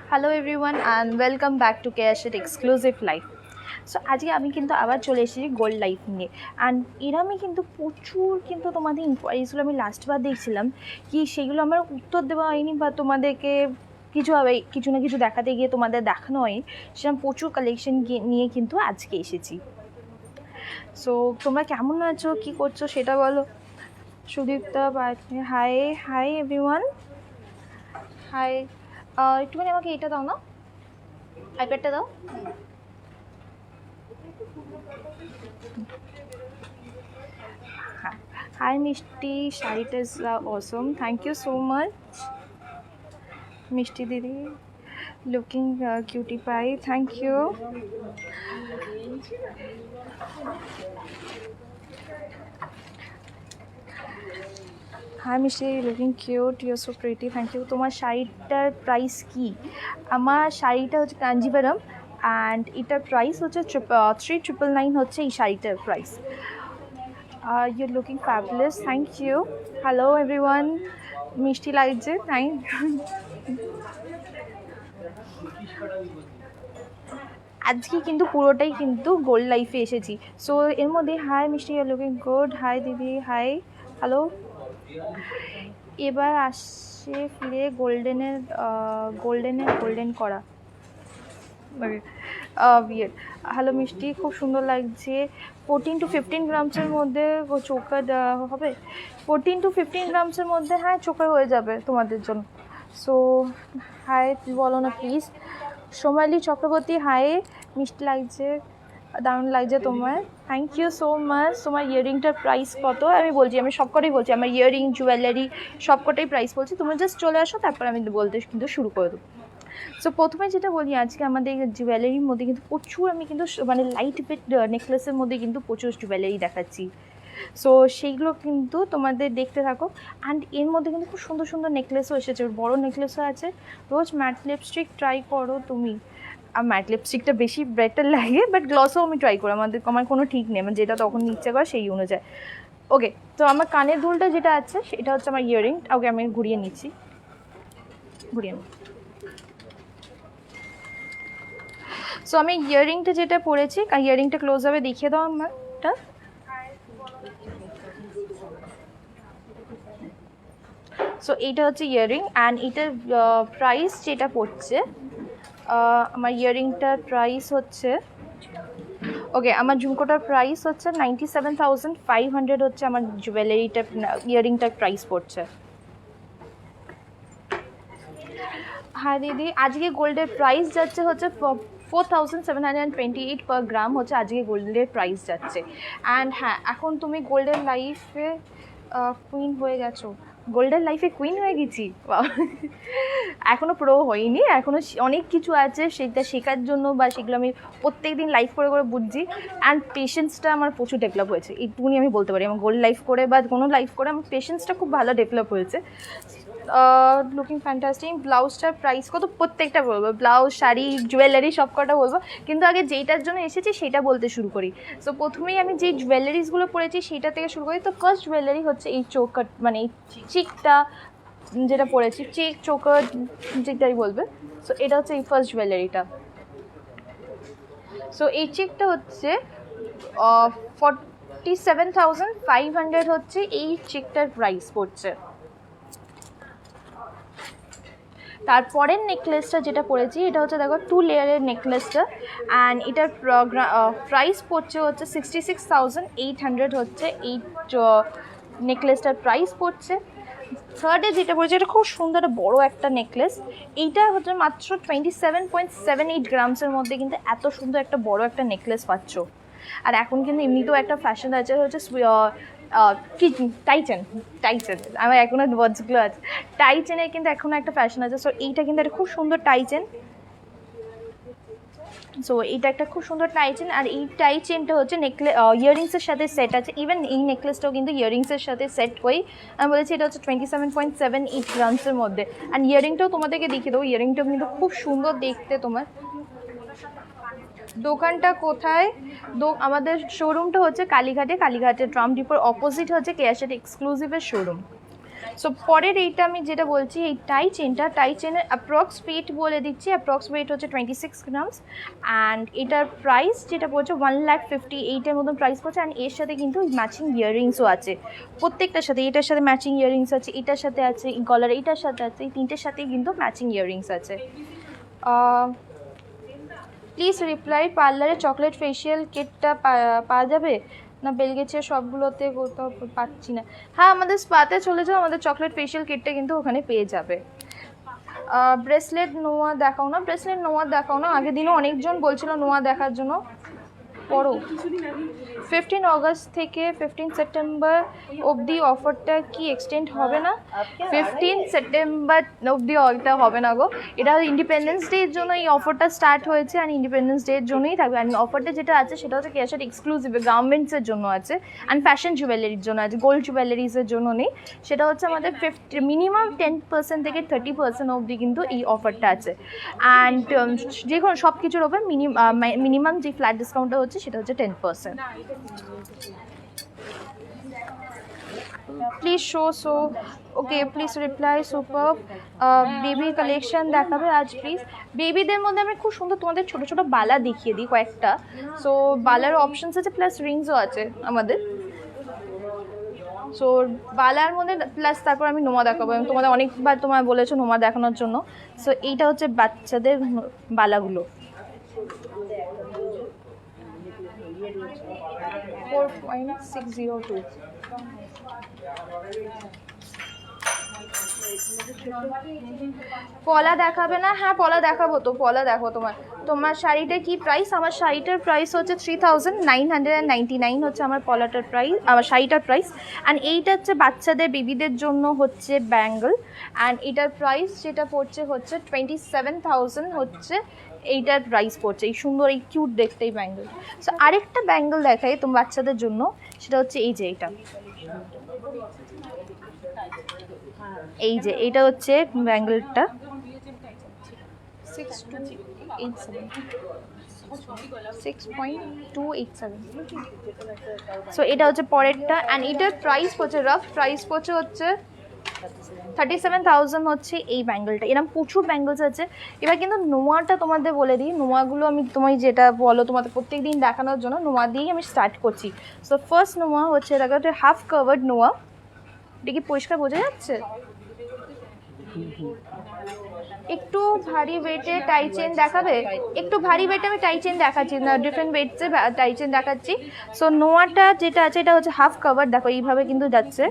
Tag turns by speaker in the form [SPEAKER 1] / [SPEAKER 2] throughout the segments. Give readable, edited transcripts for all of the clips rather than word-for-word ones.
[SPEAKER 1] Hello everyone and welcome back to কেয়াশেট exclusive life. So আজকে আমি কিন্তু আবার চলে এসেছি গোল্ড লাইফ নিয়ে। অ্যান্ড এরমই কিন্তু প্রচুর কিন্তু তোমাদের ইনকোয়ারিজগুলো আমি লাস্টবার দেখছিলাম কি সেগুলো আমার উত্তর দেওয়া হয়নি বা তোমাদেরকে কিছু না কিছু দেখাতে গিয়ে তোমাদের দেখানো হয়নি, সেরকম প্রচুর কালেকশন নিয়ে কিন্তু আজকে এসেছি। সো তোমরা কেমন আছো, কী করছো সেটা বলো। Sudipta hi hi everyone, hi. একটুখানি আমাকে এটা দাও না, আইপ্যাডটা দাও। Hi Mishti, শাড়িটা is awesome. Thank you so much. Mishti Didi, looking cutie pie. Thank you. Hi Mishti, looking cute. You're so pretty. Thank you. তোমার শাড়িটার প্রাইস কি? আমার শাড়িটা হচ্ছে কাঞ্জিভারাম অ্যান্ড এটার প্রাইস হচ্ছে 3999 হচ্ছে এই শাড়িটার price. You're looking fabulous. Thank you. Hello everyone. মিষ্টি লাগছে, থ্যাংক ইউ। আজকে কিন্তু পুরোটাই কিন্তু গোল্ড লাইফে এসেছি। সো এর মধ্যে হাই মিষ্টি, ইউ লুকিং গুড। হাই দিদি, হাই, হ্যালো। এবার আসছে ফিরে গোল্ডেন করা বিয়ের। হ্যালো মিষ্টি, খুব সুন্দর লাগছে। 14 to 15 গ্রামসের মধ্যে চোকার হবে। 14 to 15 গ্রামসের মধ্যে হ্যাঁ চোকার হয়ে যাবে তোমাদের জন্য। সো হাই বলো না প্লিজ। সোমালি চক্রবর্তী, হাই, মিষ্টি লাগছে, দারুণ লাগছে তোমার, থ্যাংক ইউ সো মাচ। তোমার ইয়াররিংটার প্রাইস কত? আমি বলছি, আমি সবকটাই বলছি, আমার ইয়াররিং জুয়েলারি সবকটাই প্রাইস বলছি। তোমরা জাস্ট চলে আসো, তারপর আমি বলতে কিন্তু শুরু করে দেবো। সো প্রথমে যেটা বলি, আজকে আমাদের জুয়েলারির মধ্যে কিন্তু প্রচুর আমি কিন্তু মানে লাইট ওয়েট নেকলেসের মধ্যে কিন্তু প্রচুর জুয়েলারি দেখাচ্ছি। সো সেইগুলো কিন্তু তোমাদের দেখতে থাকো। অ্যান্ড এর মধ্যে কিন্তু খুব সুন্দর সুন্দর নেকলেসও এসেছে, বড় নেকলেসও আছে। রোজ ম্যাট লিপস্টিক ট্রাই করো তুমি। আর ম্যাট লিপস্টিকটা বেশি বেটার লাগে, বাট গ্লসও আমি ট্রাই করি। আমার কোনো ঠিক নেই, আমার যেটা তখন ইচ্ছে করে সেই অনুযায়ী। ওকে, তো আমার কানের দুলটা যেটা আছে সেটা হচ্ছে আমার ইয়াররিং। ওকে, আমি ঘুরিয়ে নিচ্ছি, ঘুরিয়ে নিই। সো আমি ইয়াররিংটা যেটা পরেছি, ইয়াররিংটা ক্লোজ হবে, দেখিয়ে দাও আমারটা। সো এইটা হচ্ছে ইয়াররিং অ্যান্ড এটার প্রাইস যেটা পড়ছে, আমার ইয়াররিংটার প্রাইস হচ্ছে, ওকে, আমার ঝুমকোটার প্রাইস হচ্ছে 97,500 হচ্ছে আমার জুয়েলারিটা ইয়াররিংটার প্রাইস পড়ছে। হ্যাঁ দিদি, আজকে গোল্ডের প্রাইস যাচ্ছে হচ্ছে 4728 পার গ্রাম হচ্ছে আজকে গোল্ডের প্রাইস যাচ্ছে। অ্যান্ড হ্যাঁ, এখন তুমি গোল্ডেন লাইফে কুইন হয়ে গেছো। গোল্ডেন লাইফে কুইন হয়ে গেছি? এখনও প্রো হয়নি, এখনও অনেক কিছু আছে সেটা শেখার জন্য, বা সেগুলো আমি প্রত্যেক দিন লাইফ করে করে বুঝছি। অ্যান্ড পেশেন্সটা আমার প্রচুর ডেভেলপ হয়েছে, এইটুকুনি আমি বলতে পারি। আমার গোল্ড লাইফ করে বা কোনো লাইফ করে আমার পেশেন্সটা খুব ভালো ডেভেলপ হয়েছে। Looking fantastic. ব্লাউজটার প্রাইস কত? প্রত্যেকটা বলবো, ব্লাউজ, শাড়ি, জুয়েলারি সব কটা বলবো, কিন্তু আগে যেইটার জন্য এসেছি সেটা বলতে শুরু করি। সো প্রথমেই আমি যেই জুয়েলারিসগুলো পরেছি সেইটা থেকে শুরু করি। তো ফার্স্ট জুয়েলারি হচ্ছে এই চৌকাট, মানে এই চিকটা যেটা পরেছি, চিক চৌকাট যেটাই বলবে। সো এটা হচ্ছে এই ফার্স্ট জুয়েলারিটা। সো এই চিকটা হচ্ছে 47,500 হচ্ছে এই চিকটার প্রাইস পড়ছে। তারপরের নেকলেসটা যেটা পরেছি, এটা হচ্ছে দেখো 2 লেয়ারের নেকলেসটা, অ্যান্ড এটার প্রাইস পড়ছে হচ্ছে 66,800 হচ্ছে এই নেকলেসটার প্রাইস পড়ছে। থার্ডে যেটা পড়েছে, এটা খুব সুন্দর বড় একটা নেকলেস। এইটা হচ্ছে মাত্র 27.78 গ্রামসের মধ্যে কিন্তু এত সুন্দর একটা বড় একটা নেকলেস পাচ্ছ। আর এখন কিন্তু এমনিতেও একটা ফ্যাশন আছে হচ্ছে কি টাইচেন, আমার এখনো ওয়ার্ডসগুলো আছে, টাইচেনের কিন্তু এখনো একটা ফ্যাশন আছে। সো এইটা কিন্তু একটা খুব সুন্দর টাইচেন। সো এইটা একটা খুব সুন্দর টাইচেন, আর এই টাইচেনটা হচ্ছে ইয়াররিংসের সাথে সেট আছে। ইভেন এই নেকলেসটাও কিন্তু ইয়াররিংসের সাথে সেট করি। আমি বলেছি এটা হচ্ছে 27.78 গ্রামসের মধ্যে। অ্যান্ড ইয়াররিংটাও তোমাদেরকে দেখিয়ে দেবো, ইয়াররিংটাও কিন্তু খুব সুন্দর দেখতে। তোমার দোকানটা কোথায়? আমাদের শোরুমটা হচ্ছে কালীঘাটে, কালীঘাটের ট্রাম ডিপোর অপোজিট হচ্ছে কেয়াশেট এক্সক্লুসিভের শোরুম। সো পরের এইটা আমি যেটা বলছি, এই টাই চেনের অ্যাপ্রক্স ওয়েট বলে দিচ্ছি, অ্যাপ্রক্স ওয়েট হচ্ছে 26 গ্রামস অ্যান্ড এটার প্রাইস যেটা পড়ছে 1,58,000 মতন প্রাইস পড়ছে। অ্যান্ড এর সাথে কিন্তু ম্যাচিং ইয়াররিংসও আছে প্রত্যেকটার সাথে, এটার সাথে ম্যাচিং ইয়াররিংস আছে, এটার সাথে আছে, এই গলার এটার সাথে আছে, এই তিনটের সাথেই কিন্তু ম্যাচিং ইয়াররিংস আছে। প্লিজ রিপ্লাই, পার্লারে চকলেট ফেশিয়াল কিটটা পাওয়া যাবে না? বেলগেছে সবগুলোতে কোথাও পাচ্ছি না। হ্যাঁ, আমাদের স্পাতে চলে যাও, আমাদের চকলেট ফেশিয়াল কিটটা কিন্তু ওখানে পেয়ে যাবে। ব্রেসলেট নোয়া দেখাও না, ব্রেসলেট নোয়া দেখাও না, আগের দিনও অনেকজন বলছিল নোয়া দেখার জন্য। পড়ো 15 অগস্ট থেকে 15 সেপ্টেম্বর অবধি অফারটা কি এক্সটেন্ড হবে না? 15 সেপ্টেম্বর অবধি এটা হবে না গো, এটা ইন্ডিপেন্ডেন্স ডের জন্য এই অফারটা স্টার্ট হয়েছে অ্যান্ড ইন্ডিপেন্ডেন্স ডের জন্যই থাকবে। অ্যান্ড অফারটা যেটা আছে সেটা হচ্ছে ক্যাশেট এক্সক্লুসিভ গার্মেন্টসের জন্য আছে অ্যান্ড ফ্যাশন জুয়েলারির জন্য আছে, গোল্ড জুয়েলারিজের জন্য নেই। সেটা হচ্ছে আমাদের মিনিমাম 10% থেকে 30% অবধি কিন্তু এই অফারটা আছে। অ্যান্ড যে কোনো সব কিছুর ওপর মিনিমাম যে ফ্ল্যাট ডিসকাউন্টটা হচ্ছে সেটা হচ্ছে 10%। Please show okay, please reply super. Baby collection দেখাবে আজ প্লিজ? বেবিদের মধ্যে আমি খুব সুন্দর তোমাদের ছোট ছোট বালা দেখিয়ে দিই কয়েকটা। সো বালার অপশনস আছে প্লাস রিংসও আছে আমাদের। সো বালার মধ্যে প্লাস তারপর আমি নোমা দেখাবো, এবং তোমাদের অনেকবার তোমার বলেছো নোমা দেখানোর জন্য। সো এইটা হচ্ছে বাচ্চাদের বালাগুলো, 4.602। পলা দেখাবে না? হ্যাঁ পলা দেখাবো তো, পলা দেখো। তোমার শাড়িটার কি প্রাইস? আমার শাড়িটার প্রাইস হচ্ছে 3,999 হচ্ছে আমার পলাটার প্রাইস, আমার শাড়িটার প্রাইস। অ্যান্ড এইটা হচ্ছে বাচ্চাদের বেবিদের জন্য হচ্ছে ব্যাঙ্গল, অ্যান্ড এটার প্রাইস যেটা পড়ছে হচ্ছে 27,000 হচ্ছে এইটার প্রাইস পড়ছে। এই সুন্দর এই কিউট দেখতে এই ব্যাঙ্গল। সো আরেকটা ব্যাঙ্গল দেখাই তোমার বাচ্চাদের জন্য, সেটা হচ্ছে এই যে এইটা, এই যে এটা হচ্ছে ব্যাঙ্গলটা 6.287। সো এটা হচ্ছে পরেরটা অ্যান্ড এটার প্রাইস পড়ছে, রাফ প্রাইস পড়ছে হচ্ছে 37,000 হচ্ছে এই ব্যাঙ্গলটা। এরকম প্রচুর ব্যাঙ্গলস আছে। এবার কিন্তু নোয়াটা তোমাদের বলে দিই, নোয়াগুলো আমি তোমায় যেটা বলো তোমাদের প্রত্যেক দিন দেখানোর জন্য নোয়া দিয়েই আমি স্টার্ট করছি। সো ফার্স্ট নোয়া হচ্ছে এটা একটা হাফ কাভার্ড নোয়া। এটা কি পরিষ্কার বোঝা যাচ্ছে? একটু ভারী ওয়েটে টাই চেন দেখাবে? একটু ভারী ওয়েটে আমি টাই চেন দেখাচ্ছি না, ডিফারেন্ট ওয়েটসে টাই চেন দেখাচ্ছি। সো নোয়াটা যেটা আছে এটা হচ্ছে হাফ কাভার, দেখো এইভাবে কিন্তু যাচ্ছে।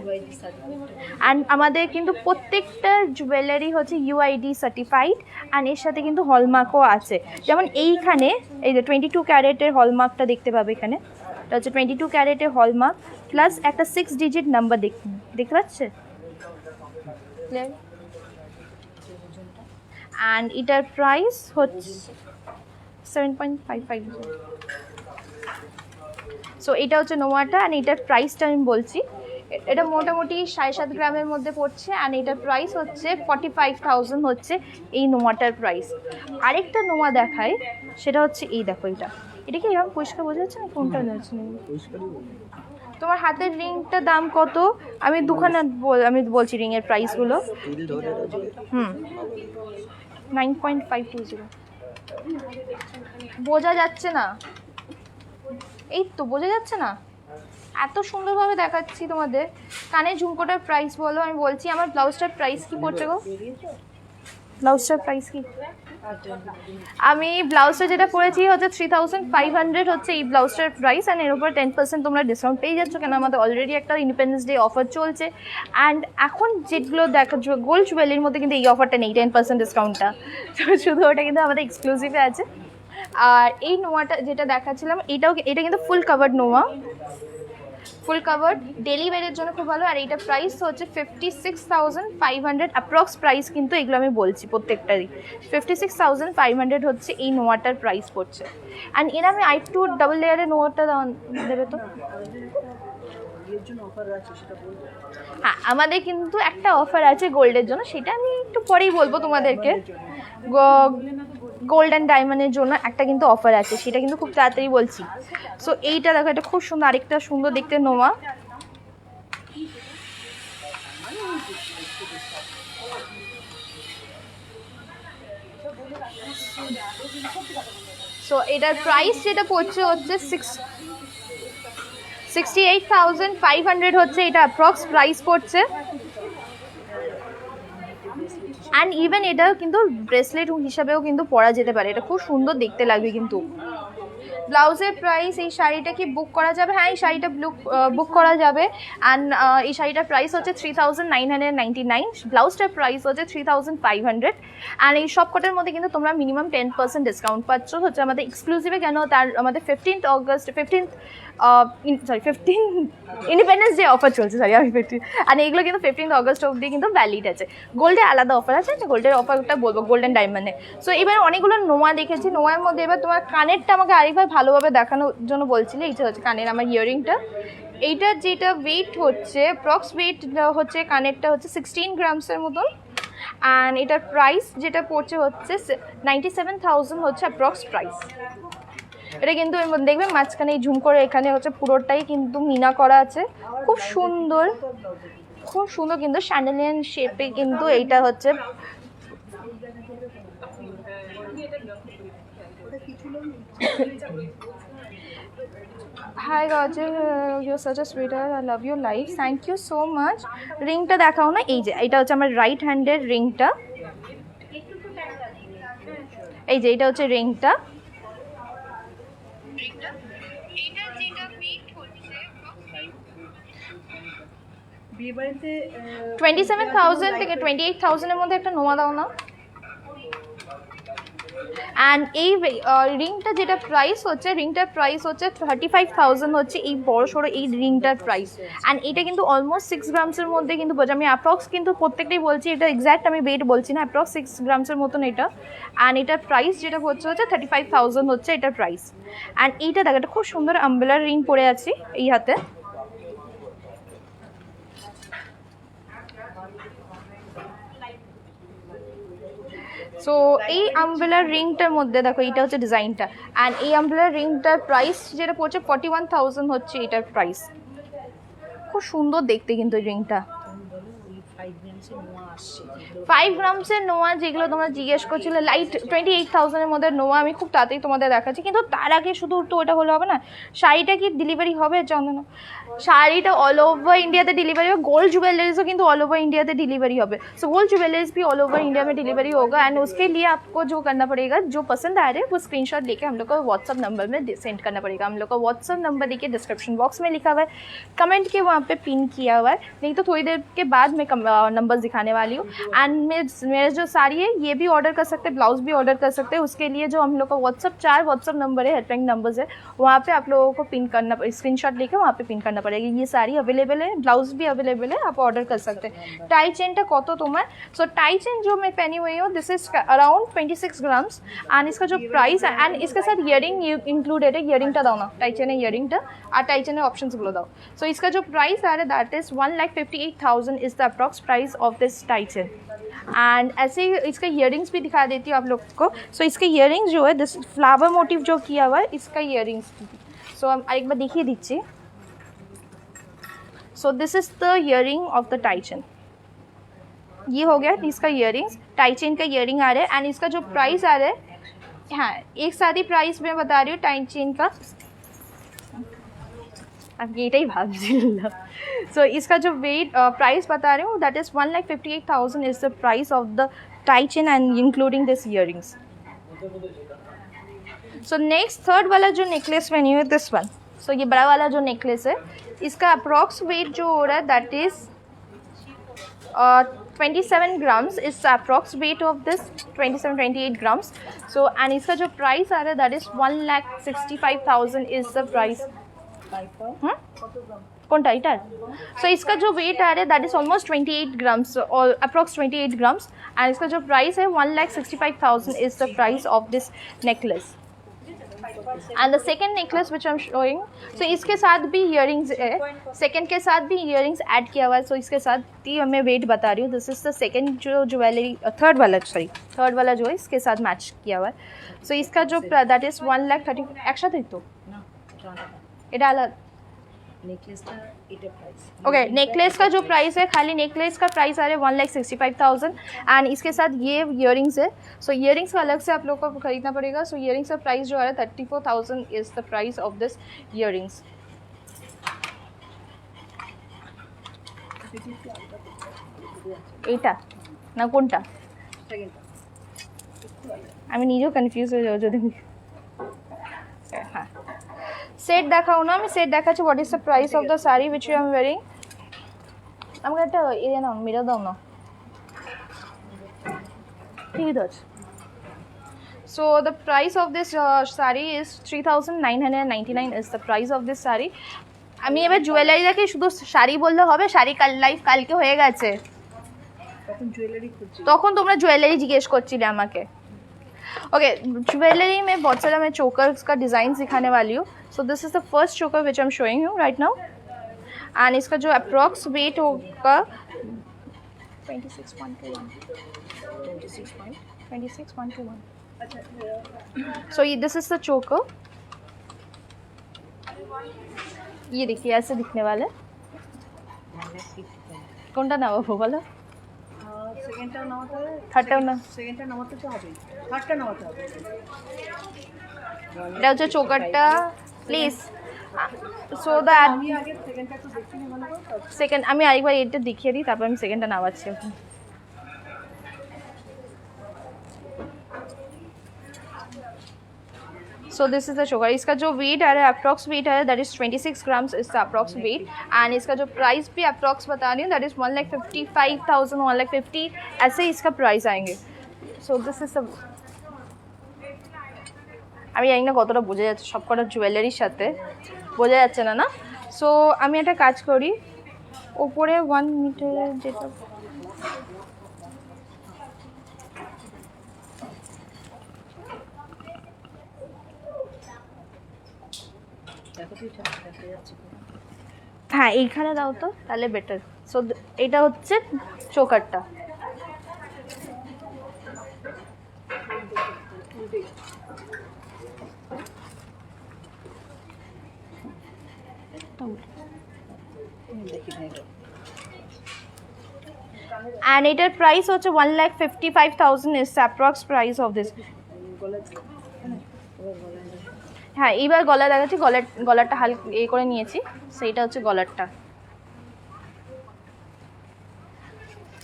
[SPEAKER 1] অ্যান্ড আমাদের কিন্তু প্রত্যেকটা জুয়েলারি হচ্ছে UID সার্টিফাইড অ্যান্ড এর সাথে কিন্তু হলমার্কও আছে। যেমন এইখানে এই যে 22 ক্যারেটের হলমার্কটা দেখতে পাবে, এখানে এটা হচ্ছে 22 ক্যারেটের হলমার্ক প্লাস একটা 6 ডিজিট নাম্বার দেখতে পাচ্ছে। অ্যান্ড এটার প্রাইস হচ্ছে 7.55। সো এটা হচ্ছে নোয়াটা অ্যান্ড এটার প্রাইসটা আমি বলছি, এটা মোটামুটি 7.5 গ্রামের মধ্যে পড়ছে অ্যান্ড এটার প্রাইস হচ্ছে 45,000 হচ্ছে এই নোয়াটার প্রাইস। আরেকটা নোয়া দেখায়, সেটা হচ্ছে এই দেখো, এটা কি এরকম পরিষ্কার বোঝা যাচ্ছে না? কোনটা যাচ্ছে না? তোমার হাতের রিংটার দাম কত? আমি দুখানা আমি বলছি রিংয়ের প্রাইসগুলো। 9.520। বোঝা যাচ্ছে না? এই তো বোঝা যাচ্ছে না? এত সুন্দরভাবে দেখাচ্ছি তোমাদের। কানে ঝুমকোটার প্রাইস বলো, আমি বলছি। আমার ব্লাউজটার প্রাইস কি পড়ছে গো? ব্লাউজটার প্রাইস কি? আমি ব্লাউজটা যেটা পরেছি হচ্ছে 3,500 হচ্ছে এই ব্লাউজটার প্রাইস অ্যান্ড এর উপর 10% তোমরা ডিসকাউন্ট পেয়ে যাচ্ছ, কেন আমাদের অলরেডি একটা ইন্ডিপেন্ডেন্স ডে অফার চলছে। অ্যান্ড এখন যেগুলো দেখা গোল্ড জুয়েলারির মধ্যে কিন্তু এই অফারটা নেই, 10% ডিসকাউন্টটা, শুধু ওটা কিন্তু আমাদের এক্সক্লুসিভে আছে। আর এই নোয়াটা যেটা দেখাচ্ছিলাম এটা কিন্তু ফুল কাভার্ড নোয়া, ফুল কাভার্ড ডেলি ওয়্যারের জন্য খুব ভালো। আর এইটা প্রাইস হচ্ছে 56,500 অ্যাপ্রক্স প্রাইস, কিন্তু এগুলো আমি বলছি প্রত্যেকটারই 56,500 হচ্ছে এই নোয়াটার প্রাইস পড়ছে। অ্যান্ড এর আমি I2 ডাবল লেয়ারের নোয়াটা দেবে তো? হ্যাঁ, আমাদের কিন্তু একটা অফার আছে গোল্ডের জন্য, সেটা আমি একটু পরেই বলবো তোমাদেরকে। গোল্ড অ্যান্ড ডায়মন্ডের জন্য একটা কিন্তু অফার আছে, সেটা কিন্তু খুব তাড়াতাড়ি বলছি। সো এইটা দেখো, এটা খুব সুন্দর, আরেকটা সুন্দর দেখতে নোয়া। সো এটার প্রাইস যেটা পড়ছে হচ্ছে 68,500 হচ্ছে, এটা অ্যাপ্রক্স প্রাইস পড়ছে। অ্যান্ড ইভেন এটা কিন্তু ব্রেসলেট হিসাবেও কিন্তু পরা যেতে পারে, এটা খুব সুন্দর দেখতে লাগবে কিন্তু। ব্লাউজের প্রাইস, এই শাড়িটা কি বুক করা যাবে? হ্যাঁ, এই শাড়িটা বুক করা যাবে। অ্যান্ড এই শাড়িটার প্রাইস হচ্ছে 3,999, ব্লাউজটার প্রাইস হচ্ছে 3,500। অ্যান্ড এই সব কটার মধ্যে কিন্তু তোমরা মিনিমাম 10% ডিসকাউন্ট পাচ্ছ হচ্ছে আমাদের এক্সক্লুসিভে। কেন? তার আমাদের 15 ইন্ডিপেন্ডেন্স ডে অফার চলছে, সরি আমি 15, আর এইগুলো কিন্তু 15 অগস্ট অবধি কিন্তু ভ্যালিড আছে। গোল্ডে আলাদা অফার আছে, গোল্ডের অফারটা বলবো গোল্ডেন ডায়মন্ডে। সো এবার অনেকগুলো নোয়া দেখেছি, নোয়ার মধ্যে এবার তোমার কানেরটা আমাকে আরেকবার ভালোভাবে দেখানোর জন্য বলছিলে। এইটা হচ্ছে কানের আমার ইয়াররিংটা, এইটার যেটা ওয়েট হচ্ছে অ্যাপ্রক্স ওয়েট হচ্ছে কানেরটা হচ্ছে 16 গ্রামসের মতন। অ্যান্ড এটার প্রাইস যেটা পড়ছে হচ্ছে 97,000 হচ্ছে অ্যাপ্রক্স প্রাইস। এটা কিন্তু দেখবেন মাঝখানে এই ঝুম করে এখানে হচ্ছে পুরোটাই কিন্তু মিনা করা আছে, খুব সুন্দর, খুব সুন্দর কিন্তু স্যান্ডেলিয়ান শেপে কিন্তু এইটা হচ্ছে। Hi Ghazal, you such a sweeter, I love your life, thank you so much. রিংটা দেখাও না, এই যে এটা হচ্ছে আমার রাইট হ্যান্ডের রিংটা, এই যে এটা হচ্ছে রিংটা। 27,000 থেকে 28,000-এর মধ্যে একটা নোয়া দাও না। অ্যান্ড এই রিংটা যেটা প্রাইস হচ্ছে, রিংটার প্রাইস হচ্ছে 35,000 হচ্ছে এই বড় সড়ো এই রিংটার প্রাইস। অ্যান্ড এটা কিন্তু অলমোস্ট 6 গ্রামসের মধ্যে কিন্তু আমি অ্যাপ্রক্স কিন্তু প্রত্যেকটাই বলছি, এটা এক্স্যাক্ট আমি ওয়েট বলছি না, অ্যাপ্রক্স 6 গ্রামসের মতন এটা। অ্যান্ড এটার প্রাইস যেটা হচ্ছে 35,000 হচ্ছে এটার প্রাইস। অ্যান্ড এইটা দেখো, এটা খুব সুন্দর আম্বেলার রিং পরে আছি এই হাতে। সো এই আমব্রেলার রিংটার মধ্যে দেখো এইটা হচ্ছে ডিজাইনটা। অ্যান্ড এই আমব্রেলার রিংটার প্রাইস যেটা পড়ছে 41,000 হচ্ছে এটার প্রাইস। খুব সুন্দর দেখতে কিন্তু রিংটা। 5 গ্রামসের নোয়া যেগুলো তোমরা জিজ্ঞেস করছিলে, লাইট 28,000-এর মধ্যে নোয়া আমি খুব তাড়াতাড়ি তোমাদের দেখাচ্ছি। কিন্তু তার আগে শুধু তো ওটা হলে হবে না, শাড়িটা কি ডেলিভারি হবে চন্দনা? শাড়িটা অল ओवर इंडिया से डिलीवरी होगा। गोल्ड ज्वेलरीज किंतु ऑल ओवर इंडिया से डिलीवरी होगा। सो गोल्ड ज्वेलरीज भी ऑल ओवर इंडिया में डिलीवरी होगा। एंड उसके लिए आपको जो करना पड़ेगा, जो पसंद आ रहे हैं वो स्क्रीनशॉट लेके हम लोग को व्हाट्सअप नंबर में सेंड करना पड़ेगा। हम लोग का व्हाट्सअप नंबर देखिए डिस्क्रिप्शन बॉक्स में लिखा हुआ है, कमेंट के वहाँ पे पिन किया हुआ है। नहीं तो थोड़ी देर के बाद मैं नंबर दिखाने वाली हूँ। एंड मेरे जो साड़ी है ये भी ऑर्डर कर सकते हैं, ब्लाउज भी ऑर्डर कर सकते हैं। उसके लिए जो हम लोग का चार व्हाट्सअप नंबर है, हेल्पलाइन नंबर्स है, वहाँ पे आप लोगों को पिन करना, स्क्रीनशॉट लेके वहाँ पे पिन करना पड़ेगा। ये सारी अवेलेबल है, ब्लाउज भी अवेलेबल है, आप ऑर्डर कर सकते हैं। टाई चेनটা কত তোমার? सो टाई चेन जो मैं पहनी हुई हूँ this is around 26 grams. And इसका जो प्राइस एंड इसके साथ इयरिंग इंक्लूडेड है। इयरिंगটা দাও না, টাই চেনের ইয়রিংটা আর টাই চেনের অপশনসগুলো দাও। सो इसका जो प्राइस आ रहा है that is 1,58,000 is the approx price of this tie chain. And ऐसे ही इसका इयरिंग्स भी दिखा देती हूँ आप लोग को। सो इसके इयरिंग्स जो है दिस फ्लावर मोटिव जो किया हुआ है इसका इयरिंग्स। सो हम एक बार देखिए दीजिए। सो this is the earring of the tie chain. ये हो गया इसका इयरिंग्स, टाई चेन का इयरिंग आ रहा है। एंड इसका जो प्राइस आ रहा है, हाँ एक साथ ही प्राइस मैं बता रही हूँ टाई चेन का। अब ये भाग सो इसका जो वेट प्राइस बता रही हूँ that is 1,58,000 is the price of the tie chain and including this earrings. So next third वाला जो नेकलेस बनी हुई है दिस वन। सो ये बड़ा वाला जो नेकलेस है इसका अप्रॉक्स वेट जो हो रहा है that is 27 grams is approx weight of this 27-28 grams. So and इसका जो प्राइस आ रहा है that is 1,65,000 is the price. कौन टाइटर? सो इसका जो वेट आ रहा है दैट इज ऑलमोस्ट 28 ग्राम्स और अप्रॉक्स 28 ग्राम्स। एंड इसका जो प्राइस है 1,65,000 is the price of this necklace. And the second necklace which I am showing, so इसके साथ भी इयरिंग्स है, सेकेंड के साथ भी इयरिंग्स ऐड किया हुआ है। सो इसके साथ ही मैं वेट बता रही हूँ। दिस इज द सेकेंड जो ज्वेलरी, थर्ड वाला जो है इसके साथ मैच किया हुआ है। सो इसका जो दैट इज 1,30,000 একসাথে তো এটা আলাদা ओके, नेकलेस का जो प्राइस है, खाली नेकलेस का प्राइस आ रहा है 1,65,000 एंड इसके साथ ये इयरिंग्स है। सो इयरिंग्स का अलग से आप लोग को खरीदना पड़ेगा। सो इयरिंग्स का प्राइस जो आ रहा है 34,000 is the price of this earrings. এইটা না কোনটা? আমি নিজেও কনফিউজ হয়ে যাবো যদি হ্যাঁ সেট দেখাও না, আমি সেট দেখাচ্ছি। What is the price of the sari which U M wiring? আমাকে একটা এরিয়া নাও, মিরর দাও না, ঠিক আছে। So the price of this saree is 3,999 is the price of this saree. আমি এবার জুয়েলারি দেখে শুধু শাড়ি বললে হবে? শাড়ি কাল লাইফ কালকে হয়ে গেছে, তখন তোমরা জুয়েলারি জিজ্ঞেস করছিলে আমাকে। ओके, ज्वेलरी में बहुत सारा मैं चोकर्स का डिज़ाइन सिखाने वाली हूँ। So this is the first choker which I am showing you right now and इसका जो अप्रॉक्स वेट होगा 26.121। सो दिस इज़ द चोकर। ये देखिए ऐसे दिखने वाले। कौन सा नाम है बोलो?
[SPEAKER 2] সেকেন্ডটা নামাতে হবে,
[SPEAKER 1] থার্ডটাও না,
[SPEAKER 2] সেকেন্ডটা নামাতে তো হবে, থার্ডটা নামাতে হবে।
[SPEAKER 1] এটা হচ্ছে চোকারটা প্লিজ। সো দ্য
[SPEAKER 2] আমি আগে সেকেন্ডটা একটু দেখি নি মনে করো।
[SPEAKER 1] সেকেন্ড আমি আরেকবার এটা দেখিয়ে দিই, তারপর আমি সেকেন্ডটা নামাচ্ছি। So this is the choker. इसका जो वेट आ रहा है अप्रॉक्स वेट है that is 26 grams is the approx weight and इसका जो प्राइस भी अप्रॉक्स बता रही हूँ दैट इज़ 1,55,000 1,50,000 ऐसे ही इसका प्राइस आएंगे। सो दिस इज द আমি জানি না কতটা বোঝা যাচ্ছে, সব কটা জুয়েলারির সাথে বোঝা যাচ্ছে না না। সো আমি একটা কাজ করি, ওপরে 1 মিটার যেটা হ্যাঁ এইখানে দাও তো তাহলে বেটার। সো এটা হচ্ছে চোকারটা। and এটার প্রাইস হচ্ছে 1,55,000 is the approx price of this। হ্যাঁ এইবার গলা দেখাচ্ছি, গলাটা হালকা এ করে নিয়েছি, সেইটা হচ্ছে গলারটা।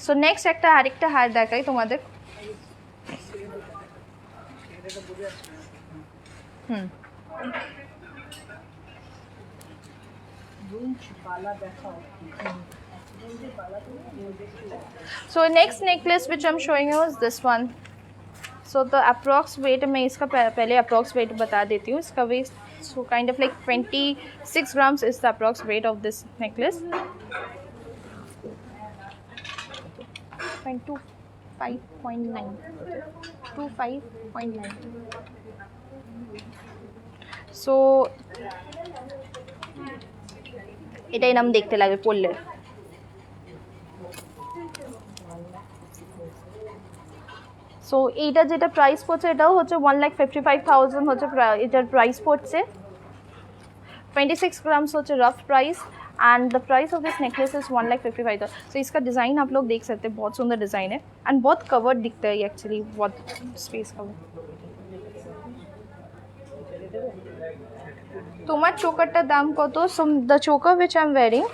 [SPEAKER 1] সো নেক্সট একটা আরেকটা হার দেখাই তোমাদের। So next necklace which I'm showing you is this one। So the approx weight मैं इसका पहले approx weight बता देती हूँ। इसका weight so kind of like 26 grams is the approx weight of this necklace। 25.9 so এটাই নাম দেখতে লাগবে পড়লে। সো এইটা যেটা প্রাইস পড়ছে এটাও হচ্ছে 1,55,000 হচ্ছে এটার প্রাইস পড়ছে। 26 ग्राम्स হচ্ছে rough price and the price of this necklace is 1,55,000। सो इसका डिज़ाइन आप लोग देख सकते हैं, बहुत सुंदर डिज़ाइन है एंड बहुत कवर्ड दिखता है एक्चुअली, बहुत स्पेस कवर। তোমার চোকারটার দাম কত? So the choker which I am wearing,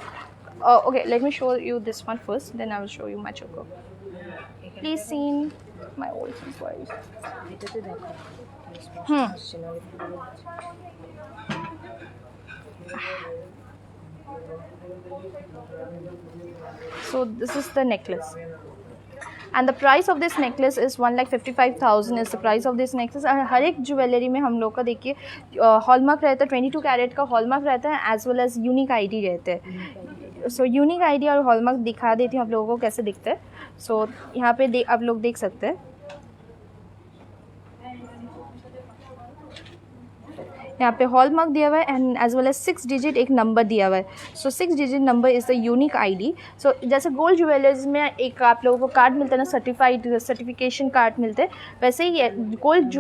[SPEAKER 1] okay let me show you this one first then I will show you my choker। please see my old inquiries। So this is the necklace and the price of this necklace is 1,55,000 is the price of this necklace। और हर एक jewellery में हम लोग का देखिए hallmark रहता है, 22 carat का हॉलमार्क रहता है as well as unique ID रहते हैं। सो यूनिक आईडी और हॉलमार्क दिखा देती हूँ आप लोगों को कैसे दिखते हैं। सो यहाँ पे आप लोग देख सकते हैं, यहाँ पे हॉलमार्क दिया हुआ है and as well as 6 digit एक नंबर दिया हुआ है। So 6 digit number is the unique ID. So जैसे गोल्ड ज्वेलर्स में एक आप लोगों को कार्ड मिलता है ना, सर्टिफिकेशन कार्ड मिलते हैं, वैसे ही गोल्ड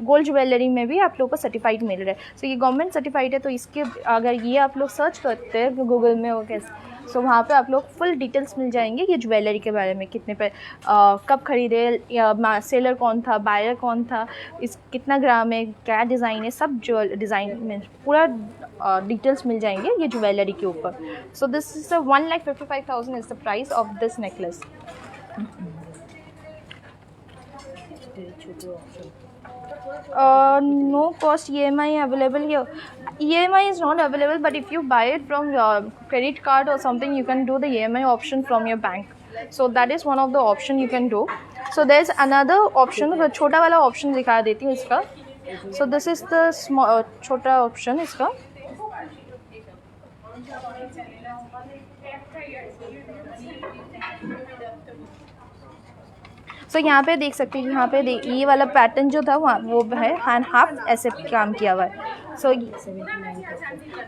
[SPEAKER 1] गोल्ड ज्वेलरी में भी आप लोग को सर्टिफाइड मिल रहा है. सो ये गवर्नमेंट सर्टिफाइड है, तो इसके अगर ये आप लोग सर्च करते हैं गूगल में वो कैसे, सो वहाँ पे आप लोग फुल डिटेल्स मिल जाएंगे ये ज्वेलरी के बारे में, कितने पे कब खरीदे, या सेलर कौन था, बायर कौन था, इस कितना ग्राम है, क्या डिज़ाइन है, सब जो डिज़ाइन में पूरा डिटेल्स मिल जाएंगे ये ज्वेलरी के ऊपर. सो this is 1,55,000 is the price of this necklace. No cost EMI available here. EMI is not available, but if you buy it from your credit card or something, you can do the EMI option from your bank. So that is one of the option you can do. So there's another option, छोटा वाला option दिखा देती हूँ इसका. So this is the small छोटा option इसका. तो यहाँ पे देख सकते हैं, यहाँ पे ये वाला पैटर्न जो था वहाँ वो है हैंड हाफ ऐसे काम किया हुआ है.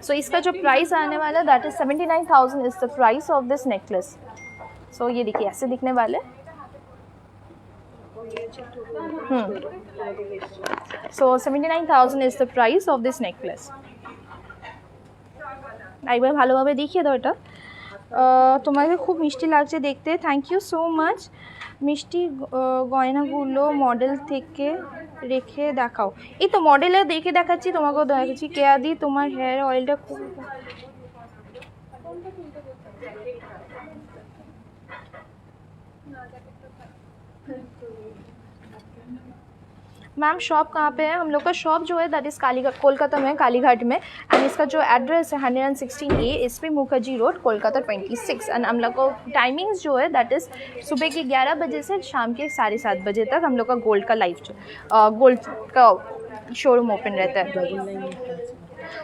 [SPEAKER 1] सो इसका जो प्राइस आने वाला है that is 79,000 is the price of this necklace. So ये देखिए ऐसे दिखने वाले. So 79,000 is the price of this necklace. একবার ভালোভাবে দেখিয়ে দাও এটা. তোমাকে খুব মিষ্টি লাগছে দেখতে, থ্যাংক ইউ সো মাচ. মিষ্টি গয়নাগুলো মডেল থেকে রেখে দেখাও. এই তো মডেলে দেখে দেখাচ্ছি, তোমাকেও দেখাচ্ছি. কেয়াদি তোমার হেয়ার অয়েলটা খুব मैम शॉप कहाँ पे है? हम लोग का शॉप जो है दैट इज़ कोलकाता में, कालीघाट में. एंड इसका जो एड्रेस है 116A SP Mukherjee road, Kolkata 26. And हम लोग को टाइमिंग्स जो है दैट इज़ सुबह के 11 बजे से शाम के 7:30 बजे तक हम लोग का गोल्ड का गोल्ड का शोरूम ओपन रहता है.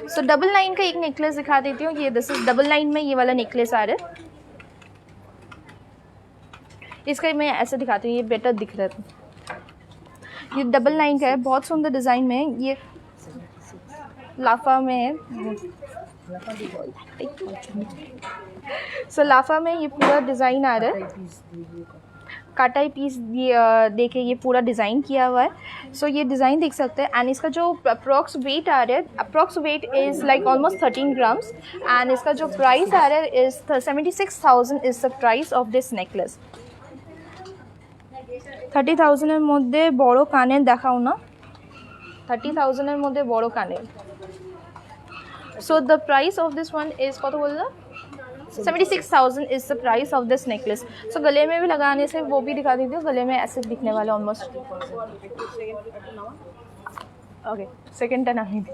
[SPEAKER 1] सो 99 का एक नेकलेस दिखा देती हूँ. ये दिस इज़ 99 में ये वाला नेकलेस आ रहा है. इसका मैं ऐसे दिखाती हूँ, ये बेटर दिख रहा है. ये 99 का है, बहुत सुंदर डिज़ाइन में है. ये लाफा में है. सो लाफा में ये पूरा डिज़ाइन आ रहा है. काटाई पीस देखिए ये पूरा डिज़ाइन किया हुआ है. सो ये डिज़ाइन देख सकते हैं. एंड इसका जो अप्रॉक्स वेट आ रहा है, approx weight is like almost 13 grams. And इसका जो प्राइस आ रहा है is 76,000 is the price of this necklace. 30,000 মধ্যে বড় কানের দেখাও না. 30,000 মধ্যে বড় কানের. So the price of this one is কত বললো? 76,000 is the price of this necklace. So गले में भी लगाने से वो भी दिखा दीजिए. गले में ऐसे दिखने वाले ऑलमोस्ट. ओके सेकेंड टर्न आनी थी.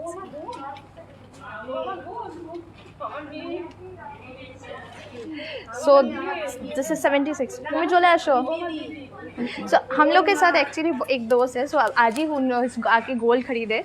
[SPEAKER 1] सो दिस इज 76. তুমি চলে আসো. सो हम लोग के साथ एक्चुअली एक दोस्त है. सो आज ही आके गोल्ड खरीदे.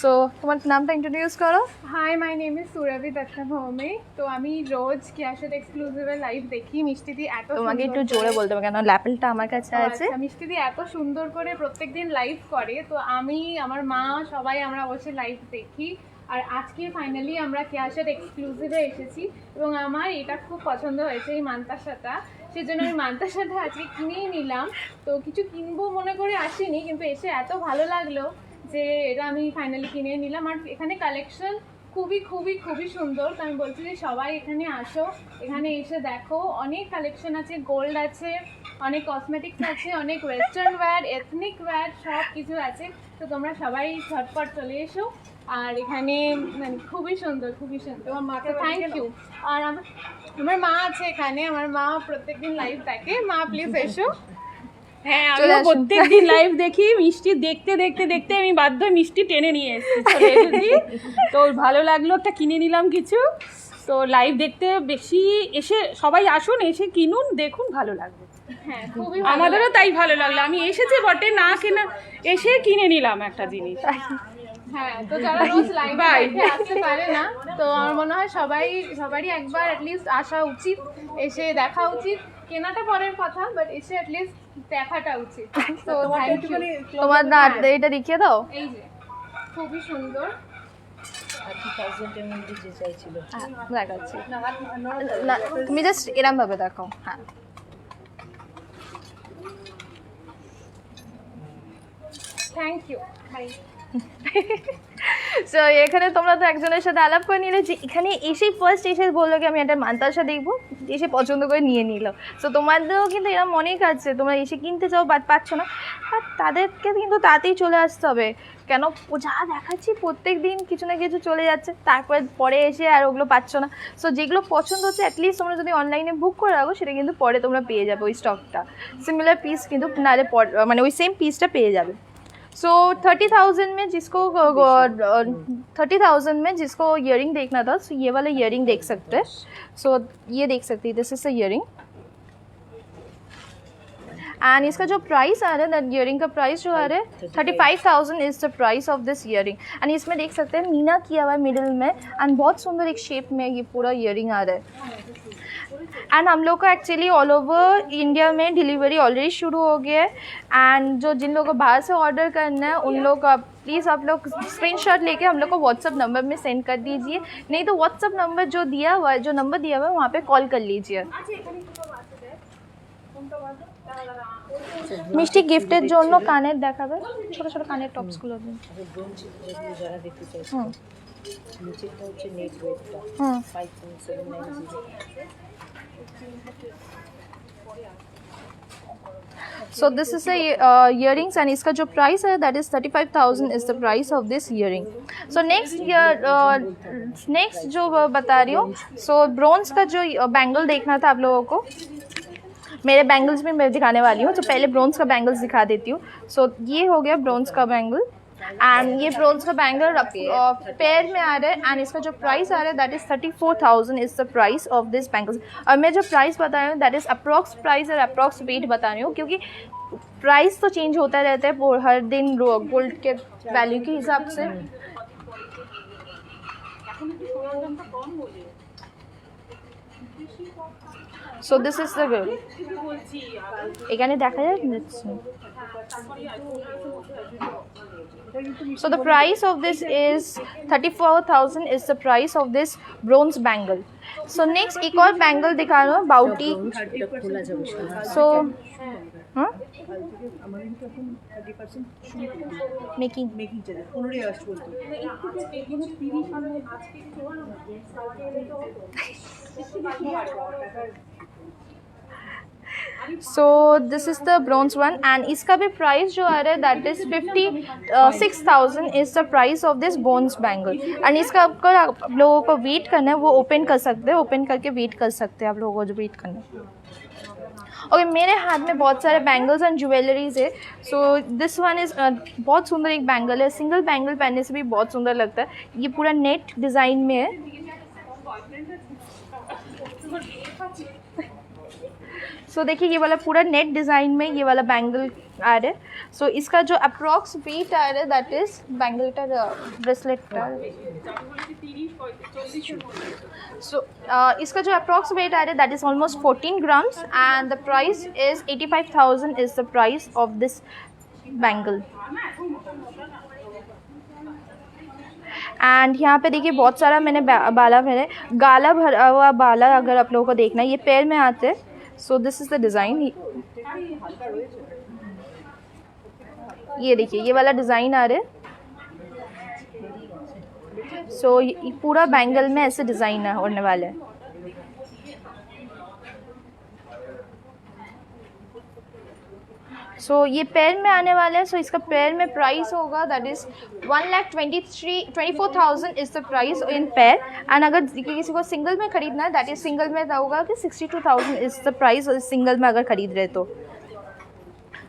[SPEAKER 1] सो तुम्हारा नामটা इंट्रोड्यूस करो.
[SPEAKER 3] হাই মাই নেম ইজ সুরভি দত্তা ভৌমি. তো আমি রোজ ক্যাশেট এক্সক্লুসিভের লাইভ দেখি. মিষ্টিদি এত
[SPEAKER 1] তোমাকে একটু জোরে বলতে হবে কেন ল্যাপেলটা আমার কাছে আছে.
[SPEAKER 3] মিষ্টিদি এত সুন্দর করে প্রত্যেকদিন লাইভ করে, তো আমি আমার মা সবাই আমরা বসে লাইভ দেখি. আর আজকে ফাইনালি আমরা ক্যাশেট এক্সক্লুসিভে এসেছি এবং আমার এটা খুব পছন্দ হয়েছে এই মান্তাসাটা. সেজন্য আমি মান্তাসাটা আজকে কিনেই নিলাম. তো কিছু কিনবো মনে করে আসিনি, কিন্তু এসে এত ভালো লাগলো যে এটা আমি ফাইনালি কিনে নিলাম. আর এখানে কালেকশন খুবই খুবই খুবই সুন্দর. তো আমি বলছি যে সবাই এখানে আসো, এখানে এসে দেখো. অনেক কালেকশন আছে, গোল্ড আছে, অনেক কসমেটিক্স আছে, অনেক ওয়েস্টার্ন ওয়্যার, এথনিক ওয়্যার, সব কিছু আছে. তো তোমরা সবাই ঝটপট চলে এসো. আর এখানে মানে খুবই সুন্দর, খুবই সুন্দর. আমার মাকে থ্যাংক ইউ. আর আমার মা আছে এখানে, আমার মা প্রত্যেকদিন লাইভ দেখে. মা প্লিজ এসো.
[SPEAKER 2] হ্যাঁ আমি প্রত্যেকদিন লাইভ দেখি. মিষ্টি দেখতে দেখতে দেখতে আমি বাধ্য হয়ে মিষ্টি টেনে নিয়ে এসেছি. তো ভালো লাগলো, একটা কিনে নিলাম কিছু. তো লাইভ দেখতে বেশি এসে সবাই আসুন, এসে কিনুন, দেখুন, ভালো লাগবে.
[SPEAKER 3] হ্যাঁ খুবই
[SPEAKER 2] আমাদেরও তাই ভালো লাগলো. আমি এসেছি বটে, না কেনা এসে কিনে নিলাম একটা জিনিস.
[SPEAKER 3] হ্যাঁ, তো যারা রোজ লাইভ দেখে আসতে পারে না, তো আমার মনে হয় সবারই একবার অ্যাটলিস্ট আসা উচিত, এসে দেখা উচিত. কেনাটা পরের কথা, বাট এসে অ্যাটলিস্ট দেখাটা উচিত. তো
[SPEAKER 1] তোমার না এটা দেখিয়ে দাও.
[SPEAKER 3] এই যে খুবই সুন্দর.
[SPEAKER 1] দেখাচ্ছি না, তুমি জাস্ট এরম ভাবে দেখাও. হ্যাঁ
[SPEAKER 3] থ্যাংক ইউ বাই।
[SPEAKER 1] সো এখানে তোমরা তো একজনের সাথে আলাপ করে নিলে যে এখানে এসেই ফার্স্ট এসে বললো কি আমি একটা মান্তাসা দেখবো, এসে পছন্দ করে নিয়ে নিল। সো তোমাদেরও কিন্তু এরকম অনেক আছে, তোমরা এসে কিনতে চাও বাট পাচ্ছ না, আর তাদেরকে কিন্তু তাড়াতাড়ি চলে আসতে হবে। কেন যা দেখাচ্ছি প্রত্যেক দিন কিছু না কিছু চলে যাচ্ছে, তারপরে পরে এসে আর ওগুলো পাচ্ছ না। সো যেগুলো পছন্দ হচ্ছে অ্যাটলিস্ট তোমরা যদি অনলাইনে বুক করে রাখো সেটা কিন্তু পরে তোমরা পেয়ে যাবে ওই স্টকটা, সিমিলার পিস কিন্তু নাহলে মানে ওই সেম পিসটা পেয়ে যাবে। सो 30,000 में जिसको 30,000 में जिसको ईयरिंग देखना था, सो ये वाला ईयरिंग देख सकते हैं। सो ये देख सकते हैं, this is the earring and इसका जो प्राइस आ रहा है, दैट ईयरिंग का प्राइस जो आ रहा है 35,000 is the price of this earring. And इसमें देख सकते हैं मीना किया हुआ है मिडिल में, एंड बहुत सुंदर एक शेप में ये पूरा ईयरिंग आ रहा है। एंड हम लोग का एक्चुअली ऑल ओवर इंडिया में डिलीवरी ऑलरेडी शुरू हो गया है। एंड जिन लोगों को बाहर से ऑर्डर करना है उन लोग का प्लीज़ आप लोग स्क्रीनशॉट लेके हम लोग को व्हाट्सअप नंबर में सेंड कर दीजिए, नहीं तो व्हाट्सअप नंबर जो दिया हुआ है, जो नंबर दिया हुआ है वहाँ पे कॉल कर लीजिए। মিষ্টি গিফটের জন্য কানের দেখাবে, ছোট ছোট কানের টপসগুলো দিন।
[SPEAKER 4] যারা দেখতে চাইছে নিচেরটা হচ্ছে নেট ওয়েটটা 5.790।
[SPEAKER 1] So this is the earrings and इसका जो प्राइस है that is 35,000 is the price of this earring. So next जो बता रही हूँ, so ब्रोंज का जो बैंगल देखना था आप लोगों को, मेरे बैंगल्स भी मैं दिखाने वाली हूँ। तो पहले ब्रोंज का बैंगल्स दिखा देती हूँ। सो ये हो गया ब्रोंज का बैंगल, एंड ये ब्रोंज का बैंगल पेयर में आ रहा है, एंड इसका जो प्राइस आ रहा है that is 34,000 is the price of this bangles. और मैं जो प्राइस बता रही हूँ दैट इज़ अप्रॉक्स प्राइस और अप्रॉक्स वेट बता रही हूँ, क्योंकि प्राइस तो चेंज होता रहता है हर दिन गोल्ड के वैल्यू के हिसाब से। सो दिस इज द এখানে দেখা যায়। So the price of this is 34,000 is the price of this bronze bangle. So next एक और बैंगल दिखा रहा हूँ, बाउटी। So making so this is the bronze one, and इसका भी प्राइस जो आ रहा है that is 56,000 is the price of this bones bangle. And इसका अगर आप लोगों को वेट करना है वो ओपन कर सकते हैं, ओपन करके वेट कर सकते हैं आप लोगों को जो वेट करना है। ओके मेरे हाथ में बहुत सारे बैंगल्स एंड ज्वेलरीज है। सो दिस वन इज़ बहुत सुंदर एक बैंगल है, सिंगल बैंगल पहनने से भी बहुत सुंदर लगता है। ये पूरा नेट डिज़ाइन में है। सो देखिए ये वाला पूरा नेट डिज़ाइन में ये वाला बैंगल आ रहा है। सो इसका जो अप्रॉक्स वेट आ रहा है दैट इज़ बैंगल का ब्रेसलेट का। सो इसका जो अप्रॉक्स वेट आ रहा है that is almost 14 grams, and the price is 85,000 is the price of this bangle. And यहाँ पे देखिए बहुत सारा मैंने बाला मेरे गाला भरा हुआ बाला अगर आप लोगों को देखना है, ये पैर में आते हैं। सो दिस इज़ द डिज़ाइन। ये देखिए ये वाला डिज़ाइन आ रहा है। सो ये पूरा बैंगल में ऐसे डिज़ाइन होने वाले हैं। सो ये पैर में आने वाला है। सो इसका पैर में प्राइस होगा that is 1,24,000 is the price in पैर। एंड अगर किसी को सिंगल में ख़रीदना है दैट इज़ सिंगल में होगा कि 62,000 इज़ द प्राइस सिंगल में अगर ख़रीद रहे तो।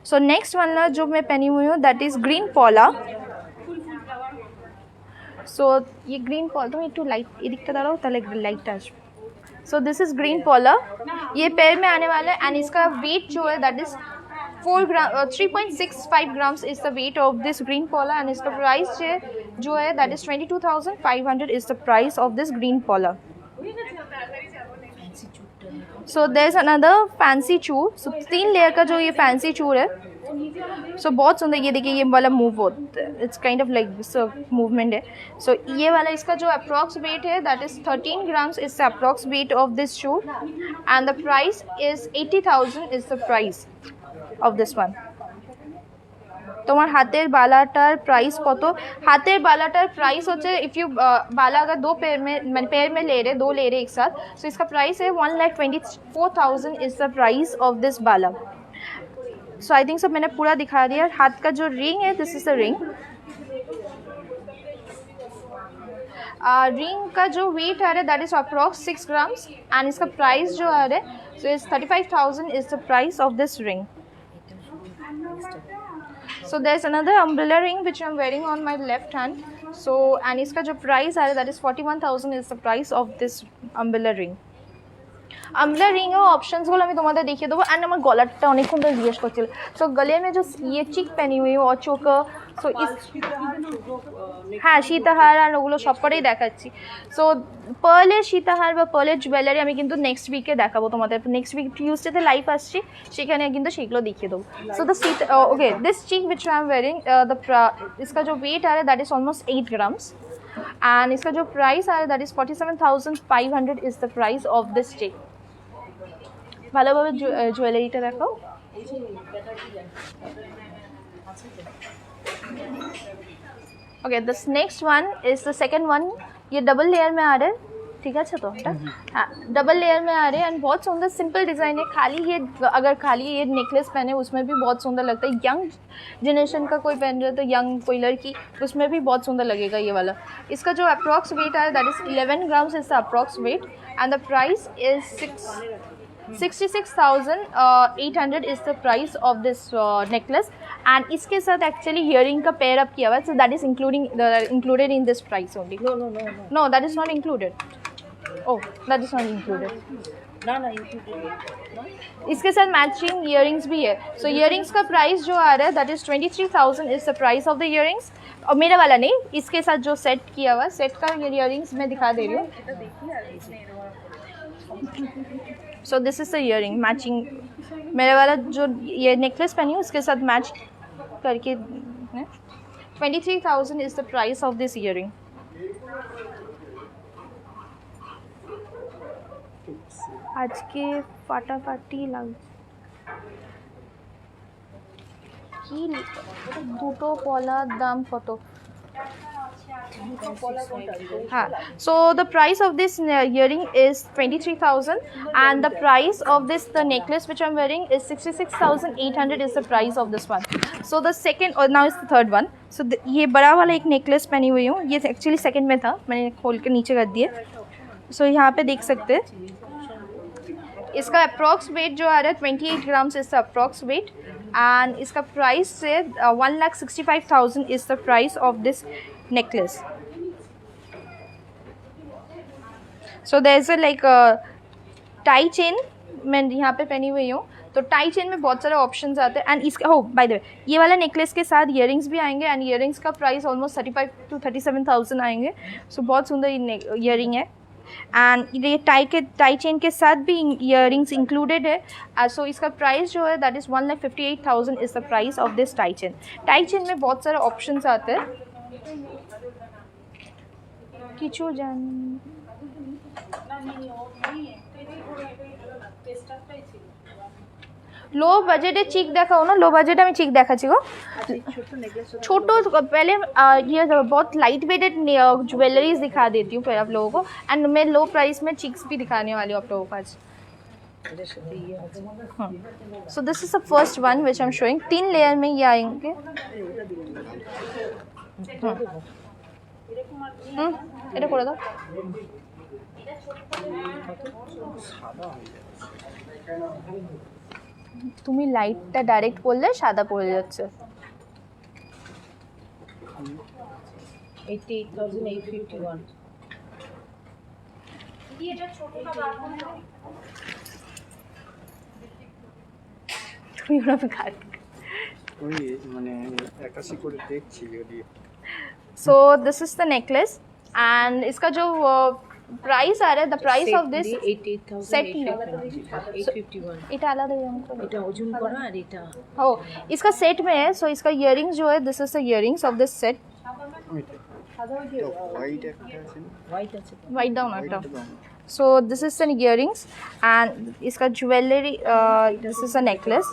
[SPEAKER 1] सो नेक्स्ट वाला जो मैं पहनी हुई हूँ दैट इज़ ग्रीन पॉला। सो ये ग्रीन पॉला तो एक लाइट ये दिखता रहा हो light touch. So this is green पॉला, ये पैर में आने वाला है, एंड इसका वेट जो है that is 3.65 grams is the weight of this green पॉला, एंड इसका प्राइस जो है that is 22,500 is the price of this green पॉला। So there is another fancy चूर। सो 3 लेयर का जो ये फैंसी चूर है, सो बहुत सुंदर। ये देखिए ये वाला मूव होता है, it's kind of like this movement है। सो ये वाला इसका जो अप्रॉक्स वेट है that is 13 grams is the approx weight of this shoe, and the price is 80,000 is the price of this one. তোমার হাতের বালাটার প্রাইস কত? হাতের বালাটার प्राइस होता है इफ़ यू बाला अगर दो पेयर में ले रहे, दो ले रहे एक साथ, तो इसका प्राइस है 1,24,000 is the price of this Bala. So I think सब मैंने पूरा दिखा दिया. हाथ का जो रिंग है, this is the ring. Ring का जो वेट आ रहा है that is approx 6 grams and इसका प्राइस जो आ रहा है so is 35,000 is the price of this ring. So there's another umbrella ring which I'm wearing on my left hand. So and इसका जो price है that is 41,000 is the price of this umbrella ring. umbrella ring এর অপশনসগুলো আমি তোমাদের দেখিয়ে দেবো. And আমার গলাটা অনেকক্ষণ ধরে জিজ্ঞেস করছিল. সো গলে में जो ये चिक पहनी हुई है और चोकर सो इस হ্যাঁ সীতাহার আর ওগুলো সব করেই দেখাচ্ছি. সো পার্লের সীতাহার বা পার্লের জুয়েলারি আমি কিন্তু নেক্সট উইকে দেখাবো তোমাদের. নেক্সট উইক টিউসডেতে লাইভ আসছি, সেখানে কিন্তু সেগুলো দেখিয়ে দেবো. সো দ্য ओके दिस चिक विच आई एम वेयरिंग इसका जो वेट आ रहा है that is almost 8 grams and इसका जो प्राइस आ रहा है that is 47,500 is the price of this चिक. ভালোভাবে জুয়েলারিটা দেখাও. Okay this next one is the second one. ये डबल लेयर में आ रहा है, ठीक है. अच्छा तो हाँ डबल लेयर में आ रहे हैं एंड बहुत सुंदर सिंपल डिज़ाइन है. खाली ये अगर खाली ये नेकलेस पहने उसमें भी बहुत सुंदर लगता है. यंग जनरेशन का कोई पहन रहा है तो यंग कोई लड़की उसमें भी बहुत सुंदर लगेगा ये वाला. इसका जो अप्रॉक्स वेट है that is 11 grams is the approx weight and the price is 66,800 is the price of this necklace and इसके साथ एक्चुअली ईयरिंग का पेयर अप किया हुआ है. So that is included in this price only. No that is not included. Oh that is not included.
[SPEAKER 4] ना included.
[SPEAKER 1] इसके साथ matching earrings भी है. सो ईयरिंग्स का प्राइस जो आ रहा है that is 23,000 is the price of the earrings. और मेरा वाला नहीं, इसके साथ जो सेट किया हुआ सेट का ईयरिंग्स मैं दिखा दे रही हूँ. So this is the earring matching. मेरे वाला जो ये नेकलेस पहनी हूँ उसके साथ मैच करके 23,000 is the price of this earring. आज के फाटाफाटी लाग কি দুটো পলার দাম কত? हाँ so the price of this earring is 23,000 and the price of this the necklace which I'm wearing is 66,800 is the price of this one. So the second or now is the third one. So ये बड़ा वाला एक necklace पहनी हुई हूँ. ये actually second में था, मैंने खोल के नीचे कर दिए. सो यहाँ पे देख सकते हैं इसका अप्रॉक्स वेट जो आ रहा है 28 grams is the approx weight and इसका प्राइस से 1,65,000 is the price of this necklace. So there's a like tie chain मैं यहाँ पे पहनी हुई हूँ. तो टाई चेन में बहुत सारे ऑप्शंस आते हैं एंड इसका हो बाय द वे ये वाला नेकलेस के साथ ईयरिंग्स भी आएंगे एंड ईयरिंग्स का प्राइस ऑलमोस्ट 35,000 to 37,000 आएंगे. सो बहुत सुंदर ईयरिंग है एंड ये टाई चेन के साथ भी ईयरिंग्स इंक्लूडेड है. सो इसका प्राइस जो है that is 1,58,000 is the price of this tie chain. Tie chain में बहुत सारे ऑप्शंस आते हैं. কিছু জান लो बजटे चिक देखाओ ना. लो बजट में चिक देखाচ্ছি गो. छोटो पहले ये बहुत लाइट वेटेड ज्वेलरीज दिखा देती हूँ फिर आप लोगों को एंड मैं लो प्राइस में चिक्स भी दिखाने वाली हूँ आप लोगों को आज. सो this is the first one which I am showing. 3 layer में ये आएंगे. এটা করে দাও. তুমি লাইটটা ডাইরেক্ট করলে সাদা পড়ে যাচ্ছে.
[SPEAKER 4] 88,851.
[SPEAKER 1] তুমি ওরকম কাট
[SPEAKER 5] ওই মানে একাশি করে দেখছি যদি.
[SPEAKER 1] सो this is the necklace and इसका जो प्राइस आ रहा है द प्राइस ऑफ दिस
[SPEAKER 4] 88,851.
[SPEAKER 1] এটা আলাদা हमको
[SPEAKER 4] এটা ওজন করা আর এটা
[SPEAKER 1] ओ इसका सेट में है. सो इसका इयरिंग्स जो है this is the earrings of this set.
[SPEAKER 5] White একটা আছে না,
[SPEAKER 4] হোয়াইট আছে.
[SPEAKER 1] वाइट डाउन একটা. So this is the earrings and इसका jewellery this is a necklace.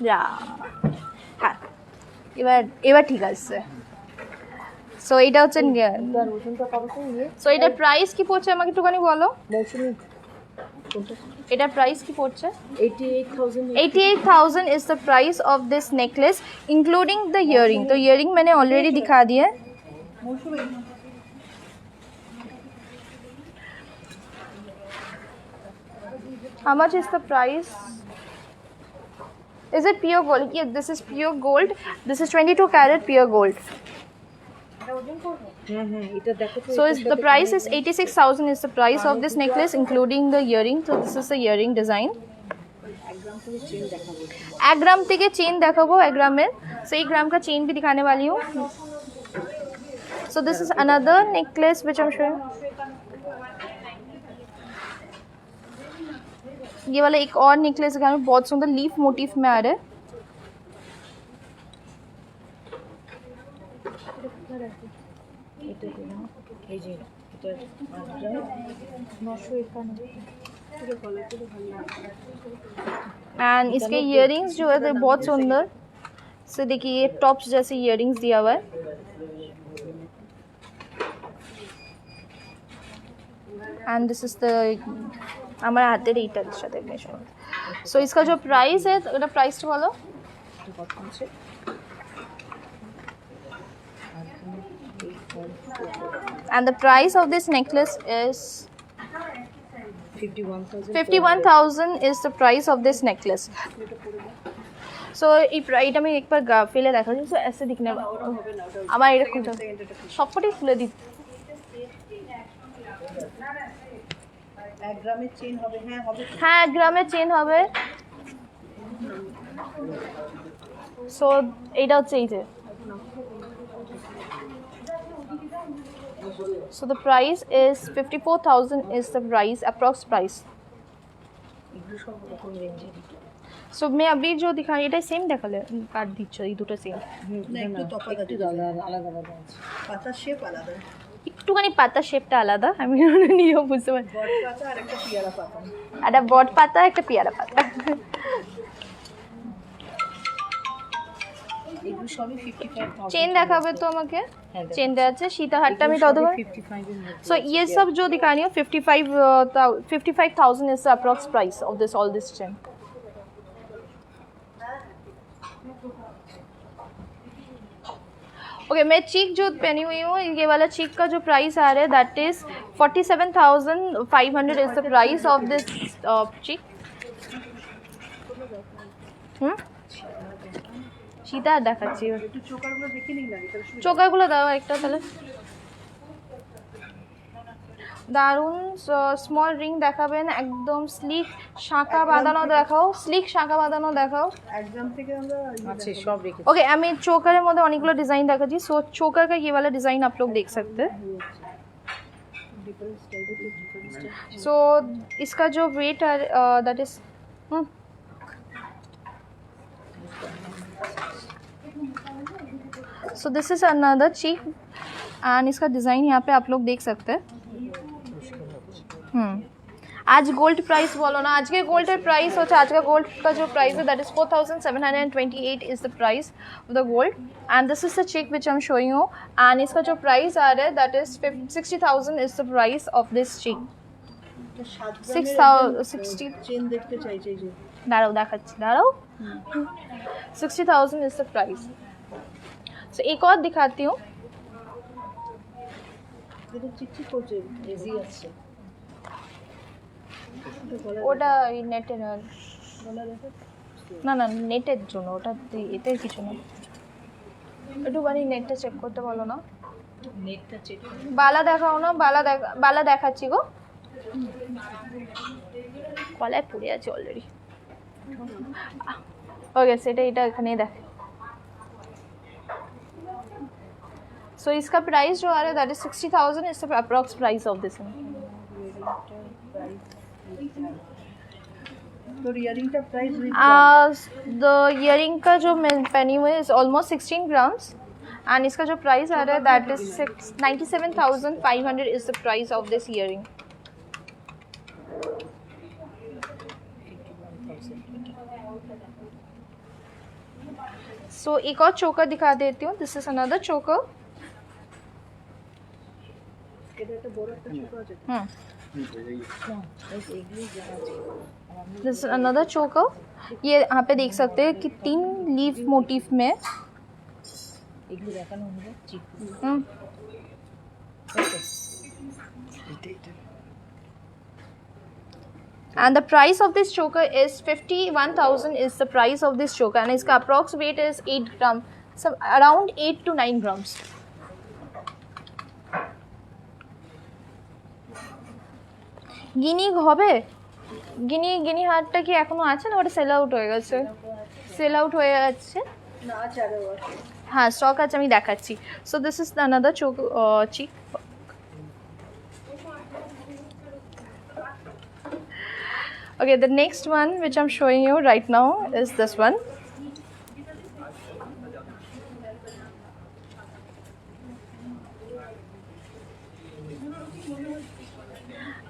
[SPEAKER 1] যা হ্যাঁ এবার এবার ঠিক আছে। সো এটা হচ্ছে সো এটার প্রাইস কি পড়ছে আমাকে একটুখানি বলো,
[SPEAKER 4] মৌসুমি
[SPEAKER 1] এটার প্রাইস কি পড়ছে?
[SPEAKER 4] 88,000
[SPEAKER 1] 88,000 is the price of this necklace including the earring। तो earring मैंने ऑलरेडी दिखा दिया है। How much is the price? Is it pure gold? Yes, this is pure gold. This is 22 carat pure gold.
[SPEAKER 4] হ্যাঁ হ্যাঁ এটা দেখো তো
[SPEAKER 1] So is the price is 86,000 is the price of this necklace including the earring। So this is the earring design। 1 ग्राम থেকে chain দেখাবো, 1 গ্রামের। So 1 ग्राम का chain भी दिखाने वाली हूँ। So this is another necklace which I'm showing। ये वाला एक और नेकलेस दिखाने, बहुत सुंदर लीफ मोटिफ में आ रहा है।
[SPEAKER 4] এটা দিলাম এই যে এটা 951
[SPEAKER 1] एंड इसके इयरिंग्स जो है बहुत सुंदर से, देखिए ये टॉप्स जैसे इयरिंग्स दिया हुआ है। एंड दिस इज द हमारे हाथेर এইটার সাথে মেশ হবে। सो इसका जो प्राइस है, এটা প্রাইসটা বলো।
[SPEAKER 4] এটা কত আছে
[SPEAKER 1] and the price of this necklace is
[SPEAKER 4] 51,000
[SPEAKER 1] 51,000 is the price of this necklace। सो এটা আমি একবার ফেলে দেখাচ্ছি। সো ऐसे दिखने আমার এটা খুলতে সবকটাই খুলে দিই।
[SPEAKER 4] 1 গ্রামের চেন হবে হ্যাঁ হবে
[SPEAKER 1] হ্যাঁ 1 গ্রামের চেন হবে। সো এইটা হচ্ছে এই যে। So the price is 54,000 is the price, approx price।
[SPEAKER 4] এগুলো সব রকম রেঞ্জে
[SPEAKER 1] So मैं अभी जो दिखा रही है सेम দেখালে কাট দিচ্ছ, এই দুটো সেম।
[SPEAKER 4] না একটু তফাৎ আছে আলাদা আলাদা আছে পাতার শেপ আলাদা
[SPEAKER 1] একটুখানি পাতা শেপটা আলাদা, আমি নিজেও বুঝতে পারি।
[SPEAKER 4] বট পাতা আর একটা পিয়ারা পাতা
[SPEAKER 1] একটা বট পাতা একটা পেয়ারা পাতা।
[SPEAKER 4] এগুলো সবই 55,000
[SPEAKER 1] চেন দেখাবে তো আমাকে,
[SPEAKER 4] হ্যাঁ,
[SPEAKER 1] চেন দেওয়া আছে সীতাহারটা আমি তাও দেবো।
[SPEAKER 4] 55 এর মধ্যে
[SPEAKER 1] So ये सब जो दिखा रही हूँ 55,000 is the approx price of this all this chain। Okay मैं चीक जो पहनी हुई हूँ, ये वाला चीक का जो प्राइस आ रहा है that is 47,500 is the price of this cheek. সীতা দেখাচ্ছি,
[SPEAKER 4] একটু চোকারগুলো দেখে নিই লাগে তাহলে
[SPEAKER 1] চোকারগুলো দাও একটা তাহলে। দারুন স্মল রিং দেখাবেন, একদম স্লিক শাঁখা বাঁধানো দেখাও, স্লিক শাঁখা বাঁধানো দেখাও।
[SPEAKER 4] 1 গ্রাম থেকে আমরা আছে সব রেখেছি
[SPEAKER 1] ओके আমি चोकर में अनेक डिजाइन देखा जी। सो चोकर का ये वाला डिजाइन आप लोग देख सकते हैं।
[SPEAKER 4] डिफरेंट स्टाइल
[SPEAKER 1] सो इसका जो वेट है that is so this is another cheek and इसका डिज़ाइन यहाँ पे आप लोग देख सकते हैं। आज गोल्ड प्राइस बोलो ना, आज के गोल्ड प्राइस होता है, आज का गोल्ड का जो प्राइस है that is 4,728 is the price of the gold and this is the check which I am showing you and इसका जो प्राइस आ रहा है that is 60,000 is the price of this check. 60
[SPEAKER 4] chain দেখতে চাইছে যে
[SPEAKER 1] দাঁড়াও দেখাচ্ছি, দাঁড়াও। 60,000 इज द प्राइस। सो एक और दिखाती हूँ,
[SPEAKER 4] এটা চিকচিক করছে ইজি আছে
[SPEAKER 1] ওটা এই নেটের না না নেটের জন্য, ওটা এতে কিছু না। একটুখানি নেটটা চেক করতে বলো না।
[SPEAKER 4] নেটটা চেক
[SPEAKER 1] বালা দেখাও না, বালা দেখাচ্ছি গো, কলায় পড়ে আছে অলরেডি। ওকে সেটা এটা এখানেই দেখ। सो इसका प्राइस जो आ रहा है that is 60,000 is the approx price of this.
[SPEAKER 4] तो इयरिंग का प्राइस
[SPEAKER 1] द इयरिंग का जो मैं पहनी हुई इज ऑलमोस्ट 16 ग्राम्स एंड इसका जो प्राइस आ रहा है that is 97,500 is the price of this earring. So एक और चोकर दिखा देती हूँ. This is another choker. This is another choker. ये यहाँ पे देख सकते हैं कि 3 लीफ मोटिफ में.
[SPEAKER 4] এগুলো দেখানো হলো চিকু
[SPEAKER 1] And the price of this choker is 51,000 is the price of this choker, and its approx weight is 8 gram, so around 8 to 9 grams. গিনি হবে গিনি হারটা কি এখনো আছে না ওটা সেল আউট হয়ে গেছে
[SPEAKER 4] না আছে আরো আছে
[SPEAKER 1] হ্যাঁ স্টক আছে আমি দেখাচ্ছি সো দিস ইজ অ্যানাদার চিক okay the next one which I'm showing you right now is this one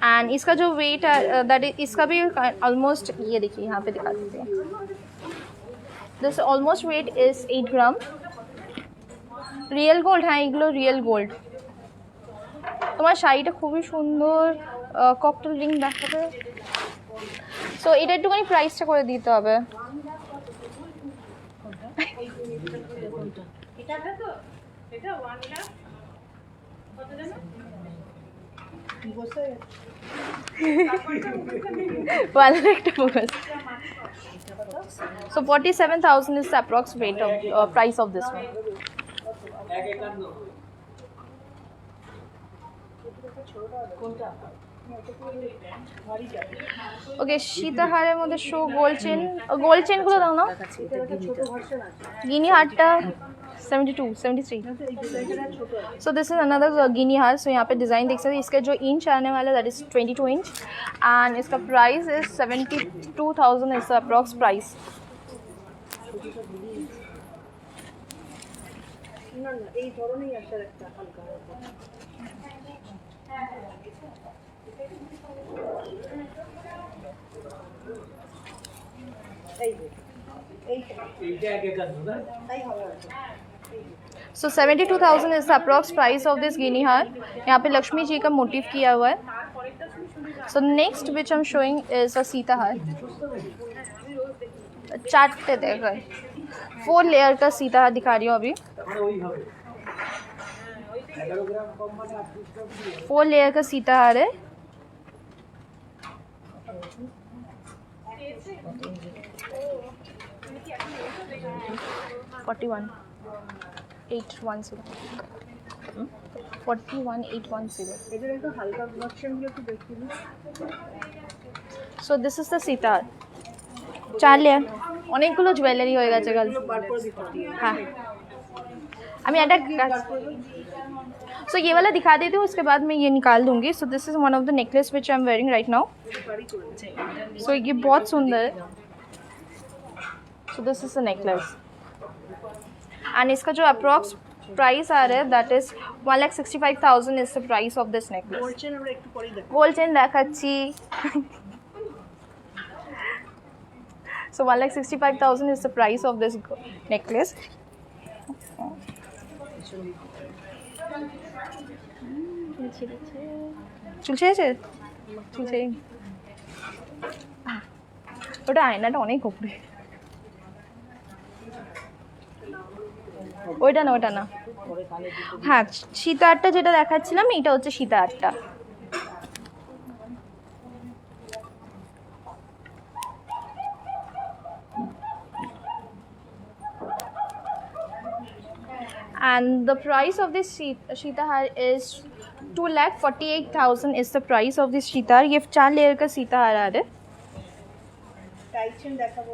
[SPEAKER 1] and इसका जो वेट है दैट इज इसका भी ऑलमोस्ट ये देखिए यहाँ पे दिखा देते हैं this almost weight is 8 gram real gold हाँ एगुलो रियल गोल्ड তোমার শাড়িটা খুবই সুন্দর ককটেল রিং দেখাবে সো এটা একটুখানি প্রাইসটা করে দিতে হবে
[SPEAKER 3] এটা 1 লাখ কত জানো So
[SPEAKER 1] 47,000 is the approx weight of price of this one. Okay, সীতাহারের মধ্যে শো গোল্ড চেন গুলো দাও না গিনি হারটা 72 73 so this is another गिनी हार so यहाँ पे डिज़ाइन देख सकते हैं इसका जो इंच आने वाला दैट इज 22 इंच एंड इसका price is 72,000 is the approx price
[SPEAKER 4] না না এই ধরনের আসার একটা হালকা
[SPEAKER 1] So 72,000 is the approx price of this गिनी हार यहाँ पे लक्ष्मी जी का मोटिव किया हुआ है so next which I'm showing is a Sita हार चार्ट देखो 4 लेयर का सीता हार दिखा रही हूँ अभी 4 लेयर का सीता हार है 41,810
[SPEAKER 4] এদের একটু হালকা ভার্সনগুলো একটু দেখিয়ে দিন
[SPEAKER 1] so this is the sitar 4 layer অনেকগুলো জুয়েলারি হয়ে গেছে গাল हाँ আমি এটা so ये वाला दिखा देती हूँ उसके बाद मैं ये निकाल दूंगी so this is one of the necklace which I am wearing right now so ये बहुत सुंदर है so this is the necklace and इसका जो अप्रॉक्स प्राइस आ रहा है that is 1,65,000 is the price of this necklace
[SPEAKER 4] gold chain আমরা একটু পরেই দেখব
[SPEAKER 1] গোল্ড চেন দেখাচ্ছি so 1,65,000 is the price of this necklace চলছে ওটা আয়নাটা অনেক উপরে ওইটা না হ্যাঁ সীতা আটটা যেটা দেখাচ্ছিলাম এটা হচ্ছে সীতা আটটা and the price of this Sheeta Har is 2,48,000 is the price of this Sheeta Har ये 4 लेयर का Sheeta Har आ रहा है
[SPEAKER 4] টাইটেন দেখাবো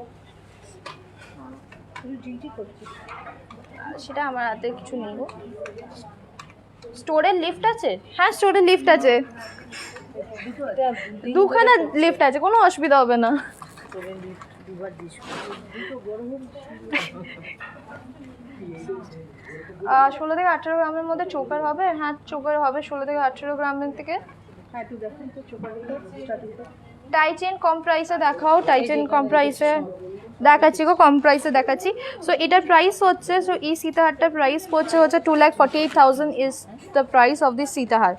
[SPEAKER 4] ডিউটি করছি
[SPEAKER 1] সেটা আমার হাতে কিছু নেই গো স্টোরের লিফট আছে হ্যাঁ স্টোরের লিফট আছে দুখানা লিফট আছে কোনো অসুবিধা হবে না
[SPEAKER 4] দুবার দিস দুটো বড় বড়
[SPEAKER 1] 16 থেকে 18 গ্রামের মধ্যে চোকার হবে হ্যাঁ চোকার হবে 16 থেকে 18 গ্রামের থেকে
[SPEAKER 4] হ্যাঁ তুই দেখুন তো চোপারগুলো স্টার্টিং
[SPEAKER 1] টাই চেন কম প্রাইসে দেখাও টাই চেন কম প্রাইসে দেখাচ্ছি গো, কম প্রাইসে দেখাচ্ছি। সো এটার প্রাইস হচ্ছে, সো এই সীতাহারটার প্রাইস হচ্ছে 2,48,000 is the price of this সীতাহার।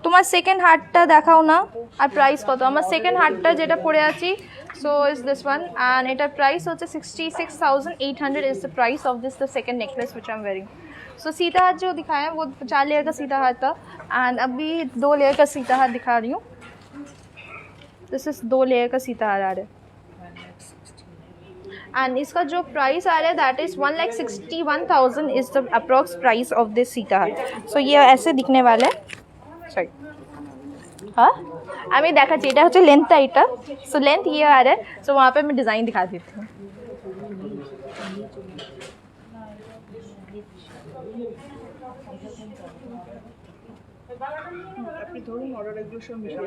[SPEAKER 1] তোমার সেকেন্ড হারটা দেখাও না, আর প্রাইস কত? আমার সেকেন্ড হারটা যেটা পরে আছি, so is this one, and এটার প্রাইস হচ্ছে 66,800 is the price of this the second necklace which I am wearing. So सीताहार जो दिखाया है वो 4 लेयर का सीताहार था, एंड अभी 2 लेयर का सीताहार दिखा रही हूँ। दिस इज 2 लेयर का सीताहार आ रहा है, एंड इसका जो प्राइस आ रहा है that is 1,61,000 is the approx price of this सीताहार। सो ये ऐसे दिखने वाला है, सॉरी हाँ আমি দেখাচ্ছি, এটা হচ্ছে লেন্থটা, এটা সো লেন্থ ইয়ে আর সো वहाँ पे मैं डिज़ाइन दिखा देती हूँ।
[SPEAKER 5] আপনি ধরুন অর্ডার এগুলো সব মিশিয়ে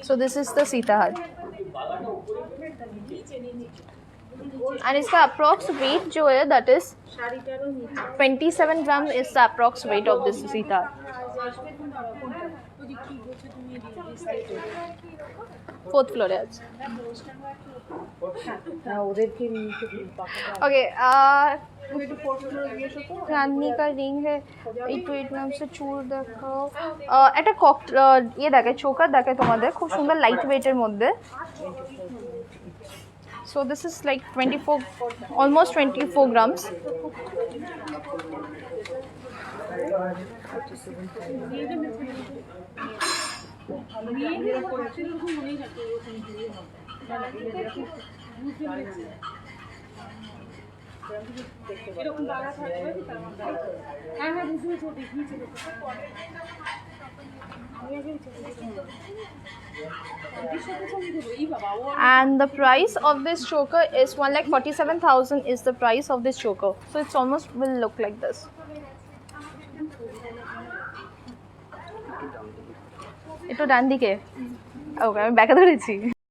[SPEAKER 1] So this is the सीताहार, and इसका अप्रॉक्स वेट जो है that is 27 gram is the approx weight of this सीताहार। फोर्थ फ्लोरे আছে।
[SPEAKER 4] হ্যাঁ ওদেরকে
[SPEAKER 1] ओके रानी का रिंग है 8 গ্রাম से চুর দেখাও। একটা কক ইয়ে দেখায়, চোকার দেখায় তোমাদের, খুব সুন্দর লাইট ওয়েটের মধ্যে। So this is like 24, almost 24 grams. And the price of this choker is 1,47,000 is the price of this choker. So it's almost will look like this. একটু ডান দিকে, ওকে আমি ব্যাকে ধরেছি।